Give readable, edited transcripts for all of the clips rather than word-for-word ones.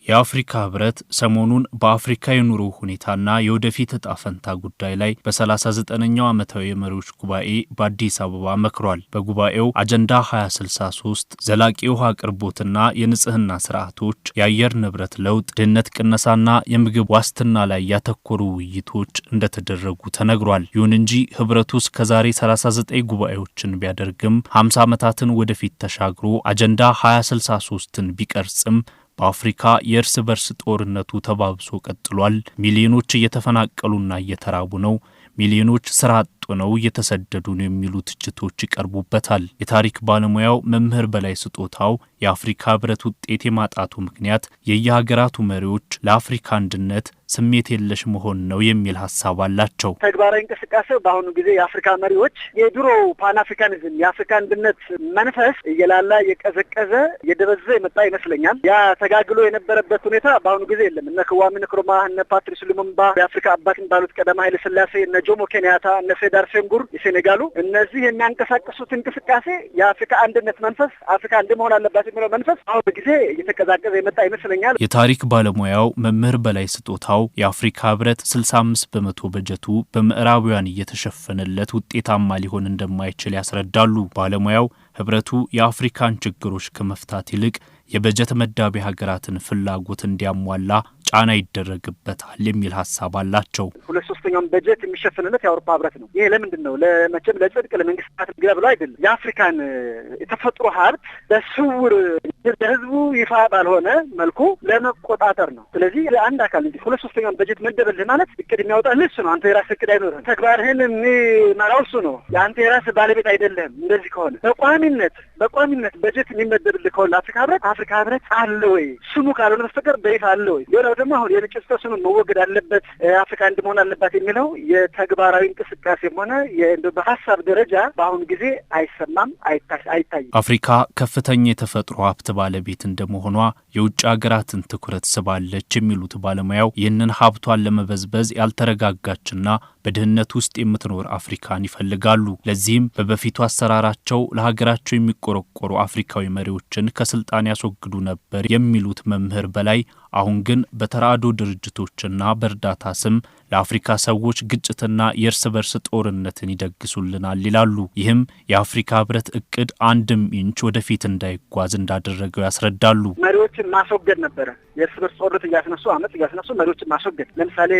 የአፍሪካ ህብረት ሰሞኑን በአፍሪካ የኑሮ ሁኔታና የወደፊት እጣ ፈንታ ጉዳይ ላይ በ39ኛው ዓመታዊ የመሪዎች ጉባኤ በአዲስ አበባ መክሯል። በጉባኤው አጀንዳ 2063 ዘላቂ ውሃ አቅርቦትና የንጽህና ስርዓቶች፣ የአየር ንብረት ለውጥ፣ ድህነት ቅነሳና የምግብ ዋስትና ላይ ያተኮሩ ውይይቶች እንደተደረጉ ተነግሯል። ይሁን እንጂ ህብረቱ እስከዛሬ 39 ጉባኤዎችን ቢያደርግም 50 ዓመታትን ወደፊት ተሻግሮ አጀንዳ 2063ን ቢቀርጽም በአፍሪካ የእርስ በርስ ጦርነቱ ተባብሶ ቀጥሏል። ሚሊዮኖች እየተፈናቀሉና እየተራቡ ነው። ሚሊዮኖች ስራ አጥ ሆነው እየተሰደዱ ነው የሚሉ ትችቶች ይቀርቡበታል። የታሪክ ባለሙያው መምህር በላይ ስጦታው የአፍሪካ ህብረት ውጤት የማጣቱ ምክንያት የየሀገራቱ መሪዎች ለአፍሪካ አንድነት ስሜት የለሽ መሆን ነው የሚል ሐሳብ አላቸው። ተግባራዊ እንቅስቃሴው በአሁኑ ጊዜ የአፍሪካ መሪዎች የድሮው ፓን አፍሪካኒዝም የአፍሪካ አንድነት መንፈስ እየላላ የቀዘቀዘ የደበዘ የመጣ ይመስለኛል። ያ ተጋግሎ የነበረበት ሁኔታ በአሁኑ ጊዜ የለም። እነ ክዋሚ ንክሩማህ፣ እነ ፓትሪስ ሉሙምባ የአፍሪካ አባት የሚባሉት ቀዳማዊ ኃይለ ሥላሴ፣ እነ ጆሞ ኬንያታ፣ እነ ሴዳር ሴንጉር የሴኔጋሉ እነዚህ የሚያንቀሳቅሱት እንቅስቃሴ የአፍሪካ አንድነት መንፈስ አፍሪካ አንድ መሆን አለባት የሚለው መንፈስ አሁን ጊዜ እየተቀዛቀዘ የመጣ ይመስለኛል። የታሪክ ባለሙያው መምህር በላይ ስጦታው የአፍሪካ ህብረት 65% በጀቱ በምዕራባውያን እየተሸፈነለት ውጤታማ ሊሆን እንደማይችል ያስረዳሉ። ባለሙያው ህብረቱ የአፍሪካን ችግሮች ከመፍታት ይልቅ የበጀት መዳቢ ሀገራትን ፍላጎት እንዲያሟላ ጫና ይደረግበታል የሚል ሐሳብ አላቸው። 2/3 በጀት የሚሸፍንለት የአውሮፓ ህብረት ነው። ይሄ ለምንድን ነው? ለመቼም ለጽድቅ ለመንግስታት ግራ ብሎ አይደለም። የአፍሪካን የተፈጥሮ ሀብት በስውር ለህዝቡ ይፋ ባልሆነ መልኩ ለመቆጣጠር ነው። ስለዚህ ለአንድ አካል እንጂ 2/3 በጀት መደበልህ ማለት እቅድ የሚያወጣልህ እሱ ነው። አንተ የራስህ እቅድ አይኖርህም። ተግባርህን የሚመራው እሱ ነው። የአንተ የራስህ ባለቤት አይደለም። እንደዚህ ከሆነ በቋሚነት በጀት የሚመደብልህ ከሆነ አፍሪካ ህብረት አለ ወይ? ስሙ ካልሆነ በስተቀር በይፋ አለ ወይ? ሌላው ደግሞ አሁን የንጭት ስሙ መወገድ አለበት፣ አፍሪካ አንድ መሆን አለባት የሚለው የተግባራዊ እንቅስቃሴም ሆነ በሀሳብ ደረጃ በአሁኑ ጊዜ አይሰማም፣ አይታይም። አፍሪካ ከፍተኛ የተፈጥሮ ሀብት ባለቤት እንደመሆኗ የውጭ ሀገራትን ትኩረት ስባለች የሚሉት ባለሙያው ይህንን ሀብቷን ለመበዝበዝ ያልተረጋጋችና በድህነት ውስጥ የምትኖር አፍሪካን ይፈልጋሉ። ለዚህም በበፊቱ አሰራራቸው ለሀገራቸው የሚቆረቆሩ አፍሪካዊ መሪዎችን ከስልጣን ያስወግዱ ነበር የሚሉት መምህር በላይ አሁን ግን በተራድኦ ድርጅቶችና በእርዳታ ስም ለአፍሪካ ሰዎች ግጭትና የእርስ በርስ ጦርነትን ይደግሱልናል ይላሉ። ይህም የአፍሪካ ህብረት እቅድ አንድም ኢንች ወደፊት እንዳይጓዝ እንዳደረገው ያስረዳሉ። መሪዎችን ማስወገድ ነበረ። የእርስ በርስ ጦርነት እያስነሱ አመጽ እያስነሱ መሪዎችን ማስወገድ። ለምሳሌ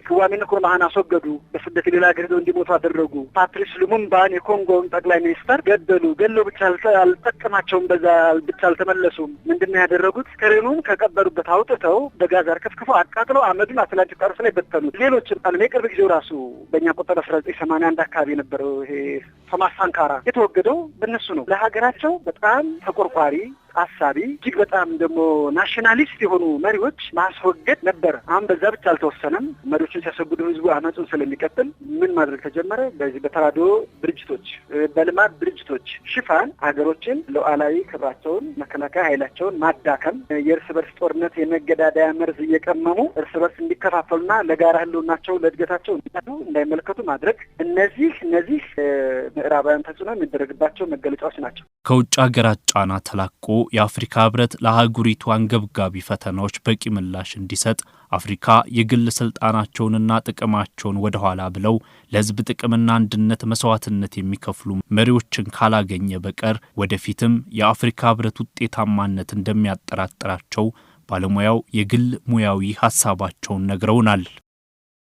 ክዋሚ ንክሩማህን አስወገዱ፣ በስደት ሌላ ሀገር ሄደው እንዲሞቱ አደረጉ። ፓትሪስ ሉሙምባን የኮንጎውን ጠቅላይ ሚኒስተር ገደሉ ብቻ አልጠቀማቸውም፣ በዛ ብቻ አልተመለሱም። ምንድነው ያደረጉት? ከሬኑን ከቀበሩበት አውጥተው በጋዝ አርከፍክፈው አቃጥለው አመዱን አትላንቲክ ጣርስ ላይ በተኑት። ሌሎችም የቅርብ ጊዜው ራሱ በእኛ ቁጥር 1981 አካባቢ የነበረው ይሄ ቶማስ ሳንካራ የተወገደው በእነሱ ነው። ለሀገራቸው በጣም ተቆርቋሪ አሳቢ እጅግ በጣም ደግሞ ናሽናሊስት የሆኑ መሪዎች ማስወገድ ነበረ። አሁን በዛ ብቻ አልተወሰነም። መሪዎችን ሲያስወግዱ ህዝቡ አመጹን ስለሚቀጥል ምን ማድረግ ተጀመረ? በዚህ በተራድኦ ድርጅቶች፣ በልማት ድርጅቶች ሽፋን ሀገሮችን ሉዓላዊ ክብራቸውን፣ መከላከያ ኃይላቸውን ማዳከም፣ የእርስ በርስ ጦርነት የመገዳደያ መርዝ እየቀመሙ እርስ በርስ እንዲከፋፈሉና ለጋራ ህልውናቸው ለእድገታቸው እንዳይመለከቱ ማድረግ እነዚህ ምዕራባውያን ተጽዕኖ የሚደረግባቸው መገለጫዎች ናቸው። ከውጭ ሀገራት ጫና ተላቆ የአፍሪካ ህብረት ለሀገሪቱ አንገብጋቢ ፈተናዎች በቂ ምላሽ እንዲሰጥ አፍሪካ የግል ስልጣናቸውንና ጥቅማቸውን ወደ ኋላ ብለው ለህዝብ ጥቅምና አንድነት መስዋዕትነት የሚከፍሉ መሪዎችን ካላገኘ በቀር ወደፊትም የአፍሪካ ህብረት ውጤታማነት እንደሚያጠራጥራቸው ባለሙያው የግል ሙያዊ ሐሳባቸውን ነግረውናል።